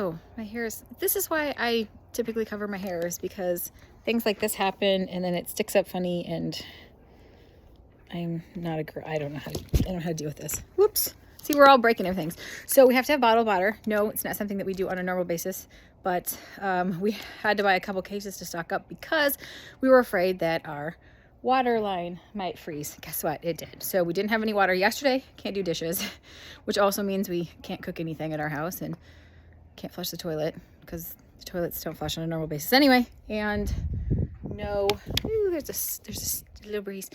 Oh, my hair is, this is why I typically cover my hair, is because things like this happen and then it sticks up funny, and I'm not a, I don't know how to deal with this. Whoops. See, we're all breaking everything. So we have to have bottled water. No, it's not something that we do on a normal basis, but we had to buy a couple cases to stock up because we were afraid that our water line might freeze. Guess what? It did. So we didn't have any water yesterday. Can't do dishes, which also means we can't cook anything at our house and can't flush the toilet because the toilets don't flush on a normal basis anyway. And no, ooh, there's a little breeze.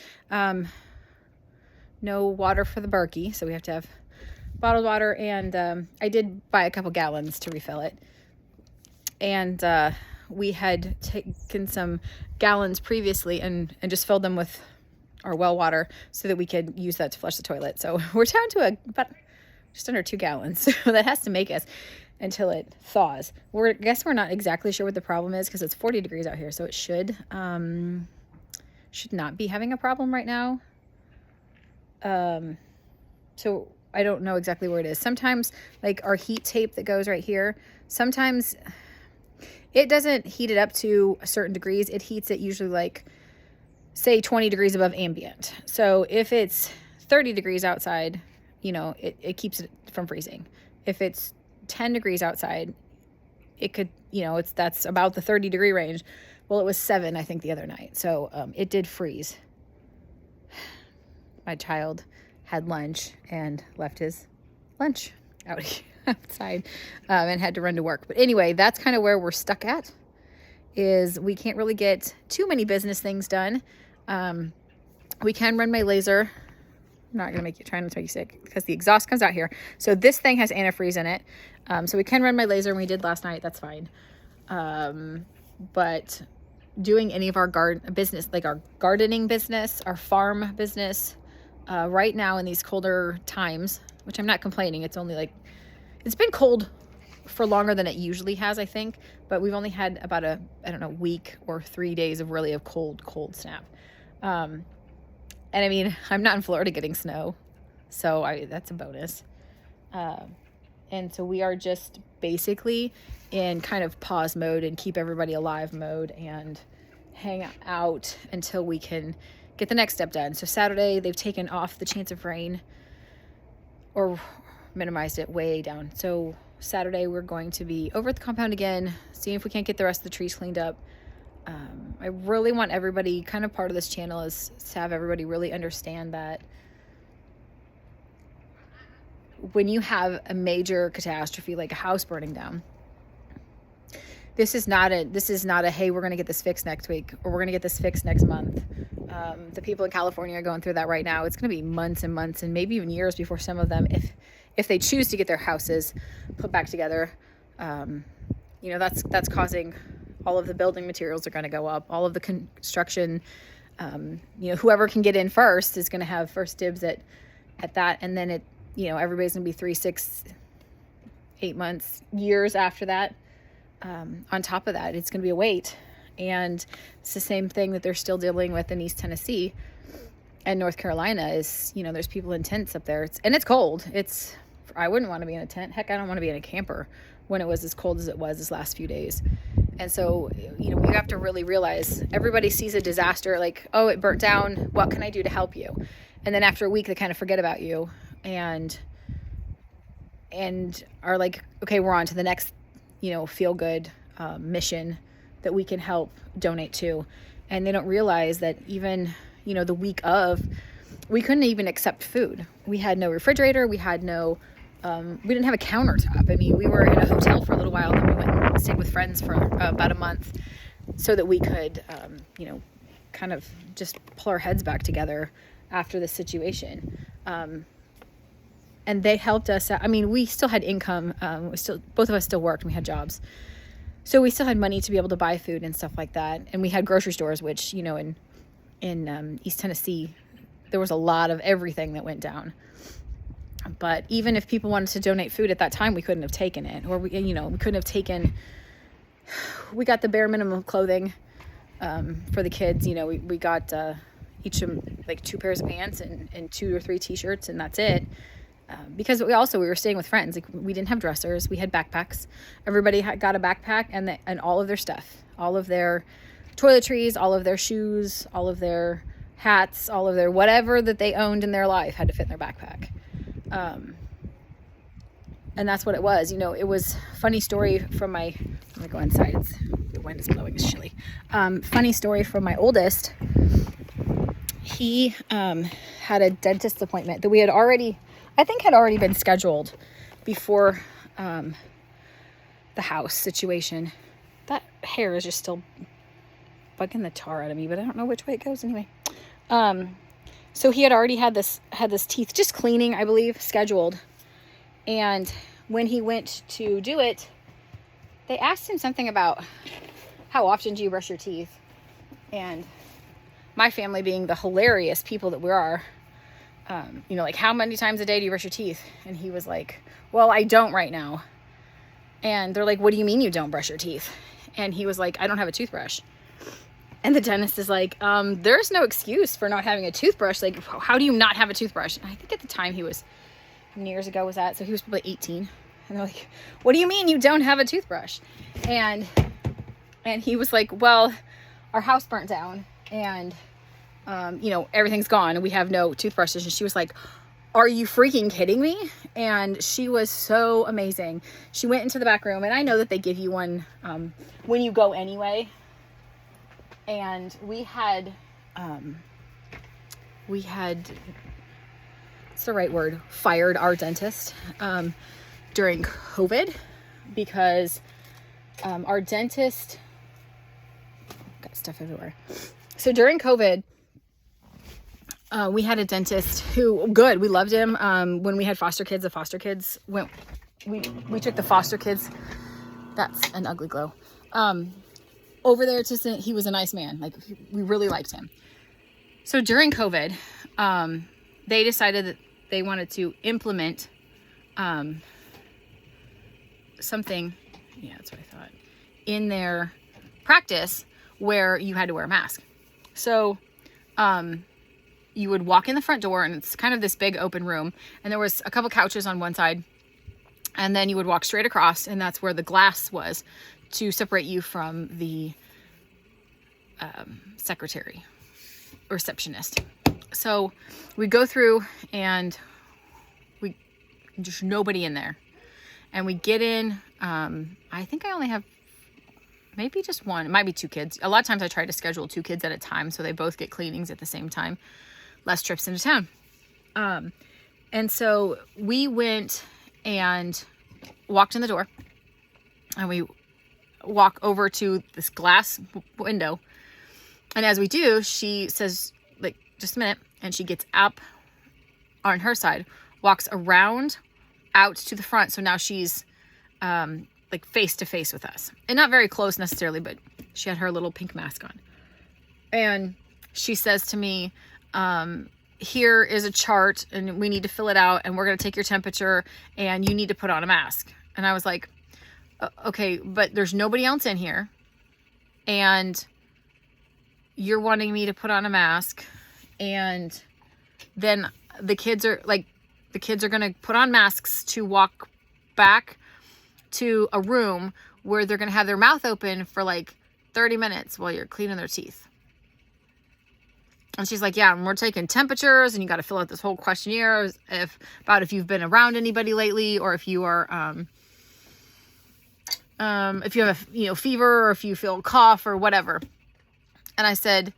No water for the Berkey, so we have to have bottled water. And I did buy a couple gallons to refill it. And we had taken some gallons previously and just filled them with our well water so that we could use that to flush the toilet. So we're down to about just under 2 gallons. So that has to make us until it thaws. I guess we're not exactly sure what the problem is because it's 40 degrees out here. So it should not be having a problem right now. So I don't know exactly where it is. Sometimes, like our heat tape that goes right here, sometimes it doesn't heat it up to a certain degrees. It heats it usually like, say, 20 degrees above ambient. So if it's 30 degrees outside, you know, it keeps it from freezing. If it's 10 degrees outside, it could, you know, that's about the 30 degree range. Well, it was 7, I think, the other night. So it did freeze. My child had lunch and left his lunch out here outside and had to run to work. But anyway, that's kind of where we're stuck at, is we can't really get too many business things done. We can run my laser. I'm not going to try not to make you sick because the exhaust comes out here. So this thing has antifreeze in it. So we can run my laser, and we did last night. That's fine. But doing any of our business, like our gardening business, our farm business, right now in these colder times, which I'm not complaining. It's only like, it's been cold for longer than it usually has, I think, but we've only had about I don't know, week or 3 days of really cold snap. And I mean, I'm not in Florida getting snow, so that's a bonus. And so we are just basically in kind of pause mode and keep everybody alive mode and hang out until we can get the next step done. So Saturday, they've taken off the chance of rain or minimized it way down. So Saturday, we're going to be over at the compound again, seeing if we can't get the rest of the trees cleaned up. I really want everybody, kind of part of this channel is to have everybody really understand that when you have a major catastrophe like a house burning down, this is not a hey, we're going to get this fixed next week or we're going to get this fixed next month. The people in California are going through that right now. It's going to be months and months and maybe even years before some of them, if they choose to get their houses put back together, you know, that's causing all of the building materials are going to go up. All of the construction, you know, whoever can get in first is going to have first dibs at that. And then you know, everybody's going to be 3, 6, 8 months, years after that. On top of that, it's going to be a wait. And it's the same thing that they're still dealing with in East Tennessee and North Carolina is, you know, there's people in tents up there. It's cold. I wouldn't want to be in a tent. Heck, I don't want to be in a camper when it was as cold as it was this last few days. And so, you know, we have to really realize everybody sees a disaster like, oh, it burnt down. What can I do to help you? And then after a week, they kind of forget about you and are like, okay, we're on to the next, you know, feel good mission that we can help donate to. And they don't realize that even, you know, the week of, we couldn't even accept food. We had no refrigerator. We had no, we didn't have a countertop. I mean, we were in a hotel for a little while, then we went and stayed with friends for about a month so that we could, you know, kind of just pull our heads back together after the situation. And they helped us out. I mean, we still had income. Both of us still worked and we had jobs. So we still had money to be able to buy food and stuff like that. And we had grocery stores, which, you know, in East Tennessee, there was a lot of everything that went down. But even if people wanted to donate food at that time, we couldn't have taken it. Or, we couldn't have taken, we got the bare minimum clothing for the kids. You know, we got each of them like 2 pairs of pants and 2 or 3 t-shirts, and that's it. because we were staying with friends. Like, we didn't have dressers. We had backpacks. Everybody got a backpack and all of their stuff, all of their toiletries, all of their shoes, all of their hats, all of their whatever that they owned in their life had to fit in their backpack. And that's what it was. You know, it was funny story from my, let me go inside. The wind is blowing, it's chilly. Funny story from my oldest. He had a dentist appointment that we had already been scheduled before the house situation. That hair is just still bugging the tar out of me, but I don't know which way it goes anyway. So he had already had this teeth just cleaning, I believe, scheduled. And when he went to do it, they asked him something about how often do you brush your teeth? And my family, being the hilarious people that we are, you know, like, how many times a day do you brush your teeth? And he was like, well, I don't right now. And they're like, what do you mean you don't brush your teeth? And he was like, I don't have a toothbrush. And the dentist is like, there's no excuse for not having a toothbrush. Like, how do you not have a toothbrush? And I think at the time how many years ago was that? So he was probably 18. And they're like, what do you mean you don't have a toothbrush? And he was like, well, our house burnt down and, you know, everything's gone and we have no toothbrushes. And she was like, are you freaking kidding me? And she was so amazing. She went into the back room, and I know that they give you one when you go anyway. And we had, what's the right word? Fired our dentist during COVID, because our dentist got stuff everywhere. So during COVID, we had a dentist who, good, we loved him. When we had foster kids, we took the foster kids. That's an ugly glow. Over there he was a nice man. Like, we really liked him. So during COVID, they decided that they wanted to implement something, yeah, that's what I thought, in their practice where you had to wear a mask. So you would walk in the front door, and it's kind of this big open room, and there was a couple couches on one side, and then you would walk straight across, and that's where the glass was to separate you from the secretary, receptionist. So we go through, and just nobody in there. And we get in, I think I only have maybe just one. It might be two kids. A lot of times I try to schedule two kids at a time so they both get cleanings at the same time. Less trips into town. And so we went and walked in the door, and we walk over to this glass window. And as we do, she says, like, just a minute. And she gets up on her side, walks around out to the front. So now she's like face to face with us, and not very close necessarily, but she had her little pink mask on. And she says to me, here is a chart, and we need to fill it out, and we're going to take your temperature, and you need to put on a mask. And I was like, okay, but there's nobody else in here, and you're wanting me to put on a mask, and then the kids are going to put on masks to walk back to a room where they're going to have their mouth open for like 30 minutes while you're cleaning their teeth. And she's like, yeah, and we're taking temperatures, and you got to fill out this whole questionnaire about if you've been around anybody lately, or if you are, if you have a fever, or if you feel a cough or whatever. And I said,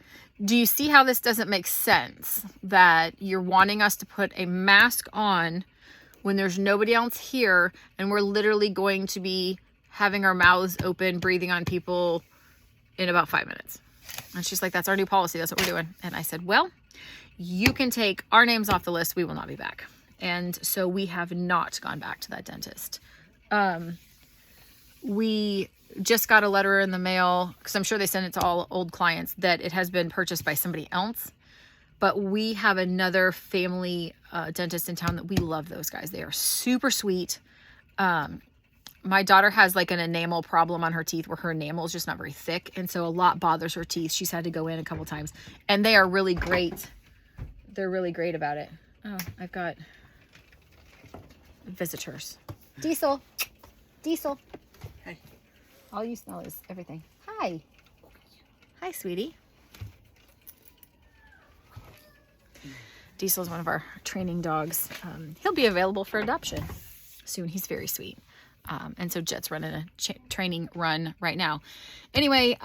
do you see how this doesn't make sense, that you're wanting us to put a mask on when there's nobody else here, and we're literally going to be having our mouths open, breathing on people in about 5 minutes? And she's like, that's our new policy. That's what we're doing. And I said, well, you can take our names off the list. We will not be back. And so we have not gone back to that dentist. We just got a letter in the mail, because I'm sure they send it to all old clients, that it has been purchased by somebody else. But we have another family dentist in town that we love those guys. They are super sweet. My daughter has like an enamel problem on her teeth, where her enamel is just not very thick. And so a lot bothers her teeth. She's had to go in a couple times, and they are really great. They're really great about it. Oh, I've got visitors. Diesel. Diesel. Hey. All you smell is everything. Hi. Hi, sweetie. Diesel is one of our training dogs. He'll be available for adoption soon. He's very sweet. And so Jet's running a training run right now. Anyway,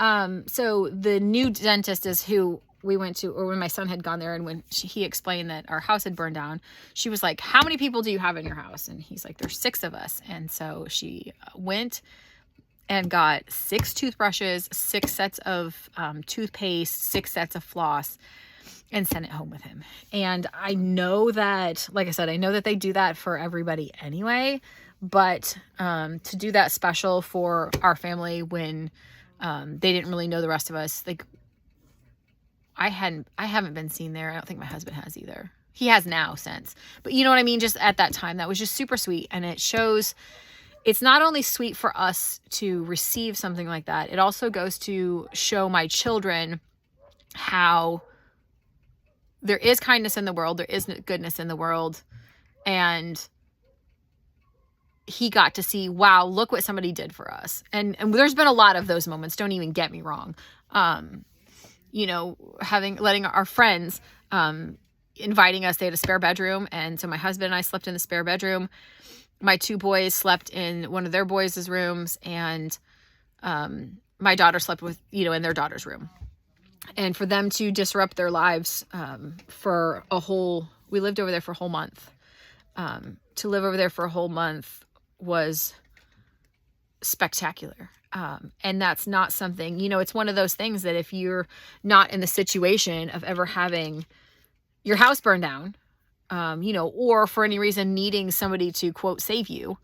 so the new dentist is who we went to, or when my son had gone there, and when he explained that our house had burned down, she was like, how many people do you have in your house? And he's like, there's 6 of us. And so she went and got 6 toothbrushes, 6 sets of toothpaste, 6 sets of floss, and sent it home with him. And I know that, like I said, I know that they do that for everybody anyway, but to do that special for our family when they didn't really know the rest of us, like, I haven't been seen there. I don't think my husband has either. He has now since, but you know what I mean? Just at that time, that was just super sweet. And it shows, it's not only sweet for us to receive something like that, it also goes to show my children how there is kindness in the world. There is goodness in the world. And he got to see, wow, look what somebody did for us. And there's been a lot of those moments. Don't even get me wrong. You know, letting our friends, inviting us, they had a spare bedroom. And so my husband and I slept in the spare bedroom. My 2 boys slept in one of their boys' rooms, and my daughter slept with, you know, in their daughter's room. And for them to disrupt their lives we lived over there for a whole month. To live over there for a whole month was spectacular. And that's not something, you know, it's one of those things that if you're not in the situation of ever having your house burned down, you know, or for any reason needing somebody to, quote, save you,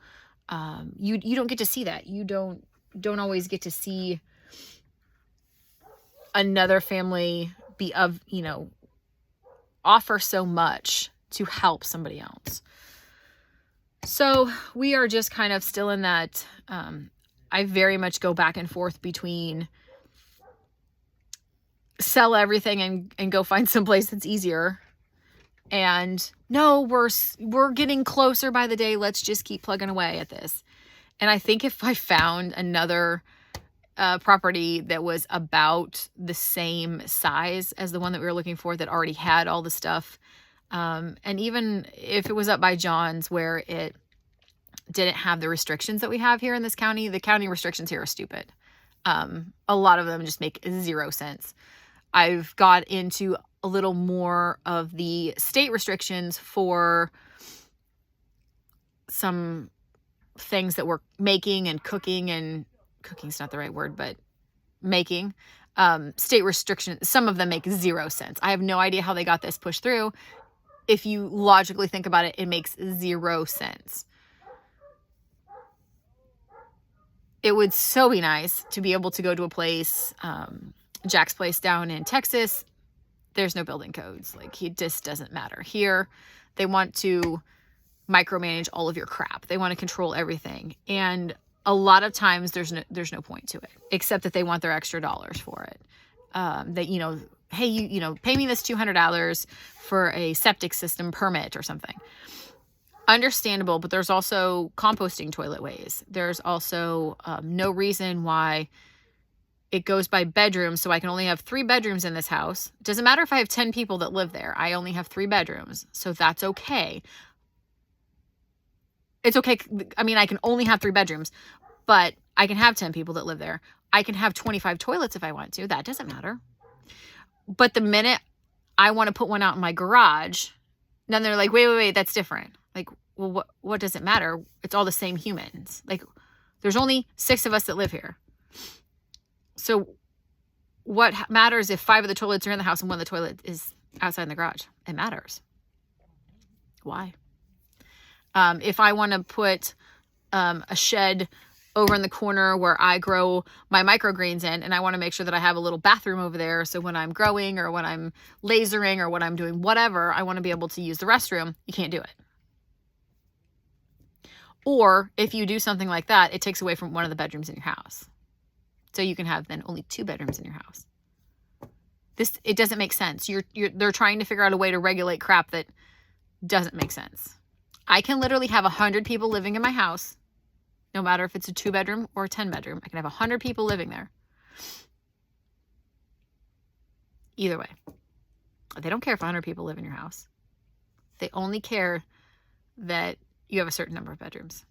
you don't get to see that. You don't always get to see another family offer so much to help somebody else. So we are just kind of still in that, I very much go back and forth between sell everything and go find someplace that's easier, and no, we're getting closer by the day. Let's just keep plugging away at this. And I think if I found another property that was about the same size as the one that we were looking for, that already had all the stuff, and even if it was up by John's where it didn't have the restrictions that we have here in this county, the county restrictions here are stupid. A lot of them just make 0 sense. I've got into a little more of the state restrictions for some things that we're making and cooking, and cooking's not the right word, but making. State restrictions, some of them make 0 sense. I have no idea how they got this pushed through. If you logically think about it, it makes 0 sense. It would so be nice to be able to go to a place, Jack's place down in Texas. There's no building codes. Like, it just doesn't matter. Here, they want to micromanage all of your crap. They want to control everything. And a lot of times there's no point to it, except that they want their extra dollars for it. That, you know, hey, you know, pay me this $200 for a septic system permit or something. Understandable, but there's also composting toilet ways. There's also no reason why it goes by bedrooms, so I can only have 3 bedrooms in this house. It doesn't matter if I have 10 people that live there. I only have 3 bedrooms, so that's okay. It's okay. I mean, I can only have 3 bedrooms, but I can have 10 people that live there. I can have 25 toilets if I want to. That doesn't matter. But the minute I want to put one out in my garage, then they're like, wait, that's different. Like, well, what does it matter? It's all the same humans. Like, there's only 6 of us that live here. So what matters if 5 of the toilets are in the house and 1 of the toilet is outside in the garage? It matters. Why? If I want to put a shed over in the corner where I grow my microgreens in, and I want to make sure that I have a little bathroom over there, so when I'm growing or when I'm lasering or when I'm doing whatever, I want to be able to use the restroom, you can't do it. Or if you do something like that, it takes away from one of the bedrooms in your house. So you can have then only 2 bedrooms in your house. It doesn't make sense. They're trying to figure out a way to regulate crap that doesn't make sense. I can literally have 100 people living in my house, no matter if it's a 2-bedroom or a 10-bedroom. I can have 100 people living there. Either way. They don't care if 100 people live in your house. They only care that you have a certain number of bedrooms.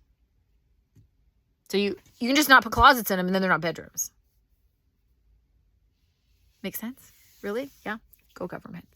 So you can just not put closets in them, and then they're not bedrooms. Make sense? Really? Yeah? Go government.